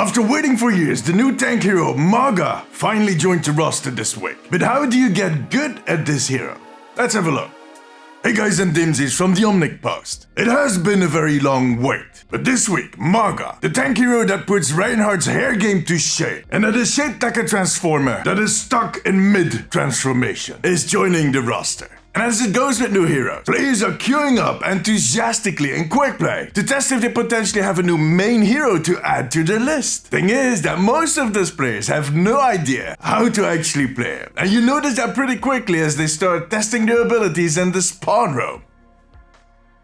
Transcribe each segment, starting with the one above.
After waiting for years, the new tank hero, Mauga, finally joined the roster this week. But how do you get good at this hero? Let's have a look. Hey guys, I'm Deemzies from the Omnic Post. It has been a very long wait, but this week, Mauga, the tank hero that puts Reinhardt's hair game to shame, and that is shaped like a transformer that is stuck in mid-transformation, is joining the roster. And as it goes with new heroes, players are queuing up enthusiastically in quickplay to test if they potentially have a new main hero to add to their list. Thing is that most of those players have no idea how to actually play him. And you notice that pretty quickly as they start testing their abilities in the spawn room.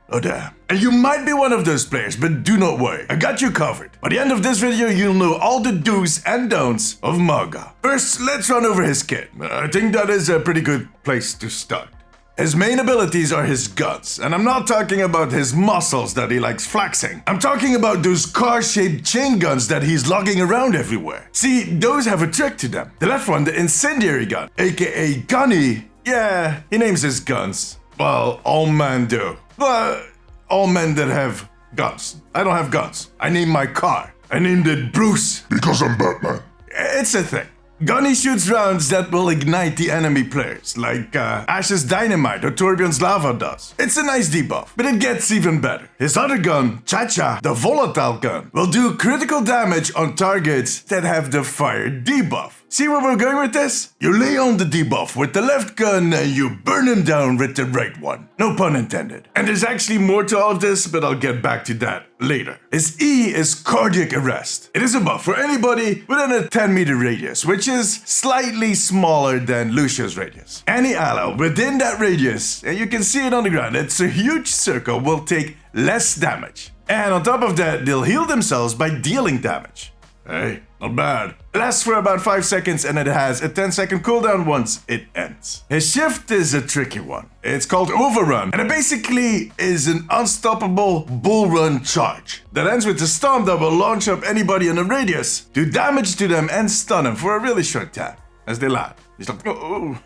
Oh damn. And you might be one of those players, but do not worry, I got you covered. By the end of this video, you'll know all the do's and don'ts of Mauga. First, let's run over his kit. I think that is a pretty good place to start. His main abilities are his guns, and I'm not talking about his muscles that he likes flexing. I'm talking about those car-shaped chain guns that he's lugging around everywhere. See, those have a trick to them. The left one, the incendiary gun, aka Gunny, yeah, he names his guns. Well, all men do. But all men that have guns. I don't have guns. I named my car. I named it Bruce. Because I'm Batman. It's a thing. Gunny shoots rounds that will ignite the enemy players, like Ash's Dynamite or Torbjorn's Lava does. It's a nice debuff, but it gets even better. His other gun, Cha-Cha, the volatile gun, will do critical damage on targets that have the fire debuff. See where we're going with this? You lay on the debuff with the left gun and you burn him down with the right one. No pun intended. And there's actually more to all of this, but I'll get back to that later. His E is cardiac arrest. It is a buff for anybody within a 10-meter radius, which is slightly smaller than Lucio's radius. Any ally within that radius, and you can see it on the ground, it's a huge circle, will take less damage. And on top of that, they'll heal themselves by dealing damage. Hey, not bad. It lasts for about 5 seconds and it has a 10-second cooldown once it ends. His shift is a tricky one. It's called Overrun, and it basically is an unstoppable bull run charge that ends with a stomp that will launch up anybody in a radius, do damage to them and stun them for a really short time as they land. He's like, oh,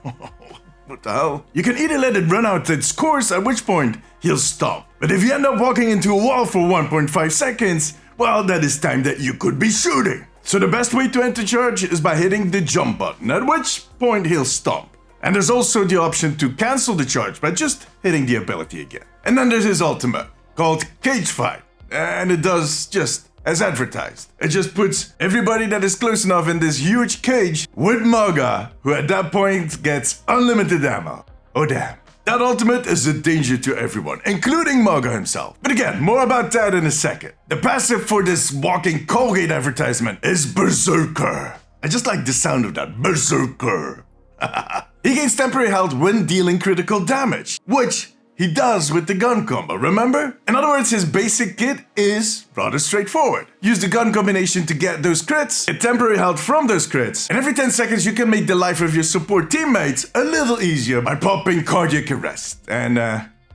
what the hell? You can either let it run out its course, at which point he'll stop. But if you end up walking into a wall for 1.5 seconds, well, that is time that you could be shooting. So the best way to end the charge is by hitting the jump button, at which point he'll stomp. And there's also the option to cancel the charge by just hitting the ability again. And then there's his ultimate, called Cage Fight. And it does just as advertised. It just puts everybody that is close enough in this huge cage with Mauga, who at that point gets unlimited ammo. Oh damn. That ultimate is a danger to everyone, including Mauga himself. But again, more about that in a second. The passive for this walking Colgate advertisement is Berserker. I just like the sound of that, Berserker. He gains temporary health when dealing critical damage, which he does with the gun combo, remember? In other words, his basic kit is rather straightforward. Use the gun combination to get those crits, get temporary health from those crits, and every 10 seconds you can make the life of your support teammates a little easier by popping cardiac arrest. And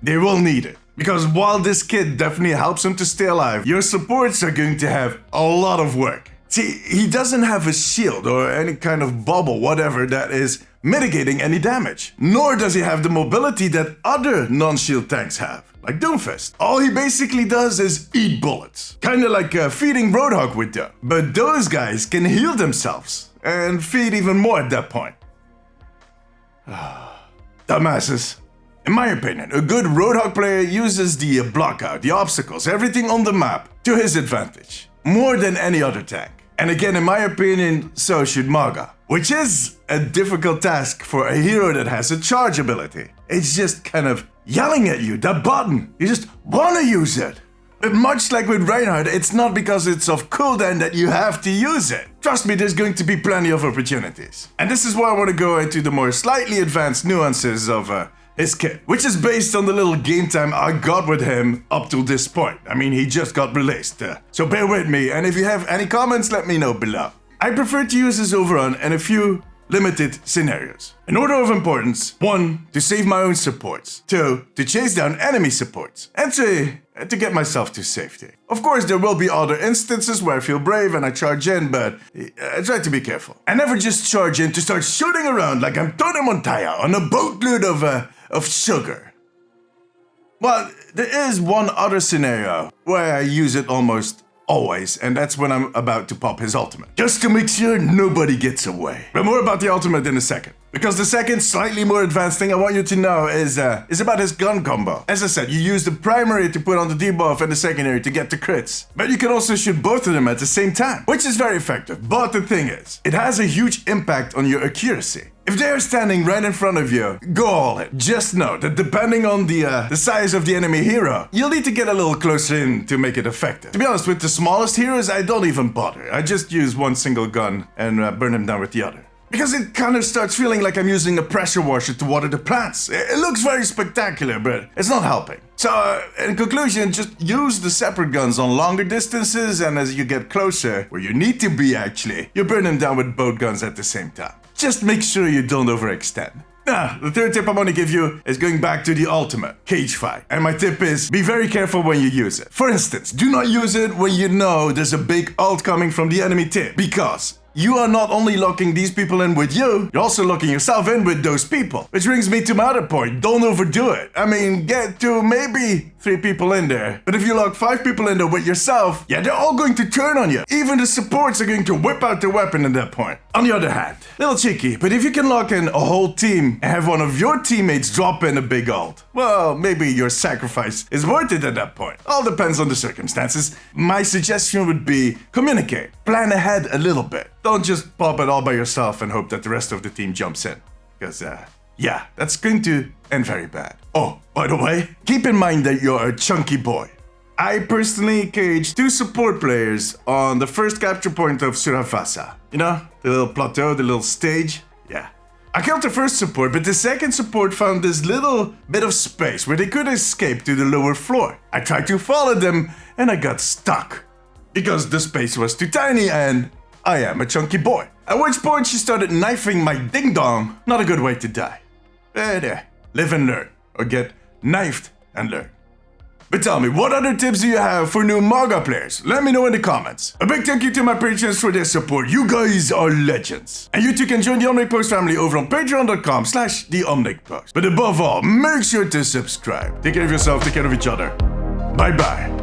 they will need it. Because while this kit definitely helps him to stay alive, your supports are going to have a lot of work. See, he doesn't have a shield or any kind of bubble, whatever, that is mitigating any damage. Nor does he have the mobility that other non-shield tanks have, like Doomfist. All he basically does is eat bullets. Kinda like feeding Roadhog would do. But those guys can heal themselves, and feed even more at that point. Dumbasses. In my opinion, a good Roadhog player uses the blockout, the obstacles, everything on the map to his advantage. More than any other tank. And again, in my opinion, so should Mauga. Which is a difficult task for a hero that has a charge ability. It's just kind of yelling at you, that button. You just wanna use it. But much like with Reinhardt, it's not because it's off cooldown that you have to use it. Trust me, there's going to be plenty of opportunities. And this is why I want to go into the more slightly advanced nuances of his kit, which is based on the little game time I got with him up to this point. I mean, he just got released, so bear with me, and if you have any comments, let me know below. I prefer to use his overrun in a few limited scenarios. In order of importance: 1, to save my own supports, 2, to chase down enemy supports, and 3, to get myself to safety. Of course, there will be other instances where I feel brave and I charge in, but I try to be careful. I never just charge in to start shooting around like I'm Tony Montana on a boatload of sugar. Well, there is one other scenario where I use it almost always, and that's when I'm about to pop his ultimate. Just to make sure nobody gets away. But more about the ultimate in a second. Because the second, slightly more advanced thing I want you to know is about his gun combo. As I said, you use the primary to put on the debuff and the secondary to get the crits. But you can also shoot both of them at the same time, which is very effective. But the thing is, it has a huge impact on your accuracy. If they are standing right in front of you, go all in. Just know that depending on the size of the enemy hero, you'll need to get a little closer in to make it effective. To be honest, with the smallest heroes, I don't even bother. I just use one single gun and burn them down with the other. Because it kind of starts feeling like I'm using a pressure washer to water the plants. It looks very spectacular, but it's not helping. So, in conclusion, just use the separate guns on longer distances, and as you get closer, where you need to be actually, you burn them down with both guns at the same time. Just make sure you don't overextend. Now, the third tip I'm going to give you is going back to the ultimate, cage fight. And my tip is, be very careful when you use it. For instance, do not use it when you know there's a big ult coming from the enemy team, because you are not only locking these people in with you, you're also locking yourself in with those people. Which brings me to my other point, don't overdo it. I mean, get to maybe 3 people in there. But if you lock 5 people in there with yourself, yeah, they're all going to turn on you. Even the supports are going to whip out their weapon at that point. On the other hand, little cheeky, but if you can lock in a whole team and have one of your teammates drop in a big ult, well, maybe your sacrifice is worth it at that point. All depends on the circumstances. My suggestion would be communicate. Plan ahead a little bit. Don't just pop it all by yourself and hope that the rest of the team jumps in. Because, yeah, that's going to end very bad. Oh, by the way, keep in mind that you're a chunky boy. I personally caged 2 support players on the first capture point of Surafasa. You know, the little plateau, the little stage. Yeah. I killed the first support, but the second support found this little bit of space where they could escape to the lower floor. I tried to follow them, and I got stuck. Because the space was too tiny, and I am a chunky boy. At which point she started knifing my ding-dong. Not a good way to die. But live and learn. Or get knifed and learn. But tell me, what other tips do you have for new Mauga players? Let me know in the comments. A big thank you to my patrons for their support. You guys are legends. And you too can join the Omnic Post family over on patreon.com/theomnicpost. But above all, make sure to subscribe. Take care of yourself, take care of each other. Bye bye.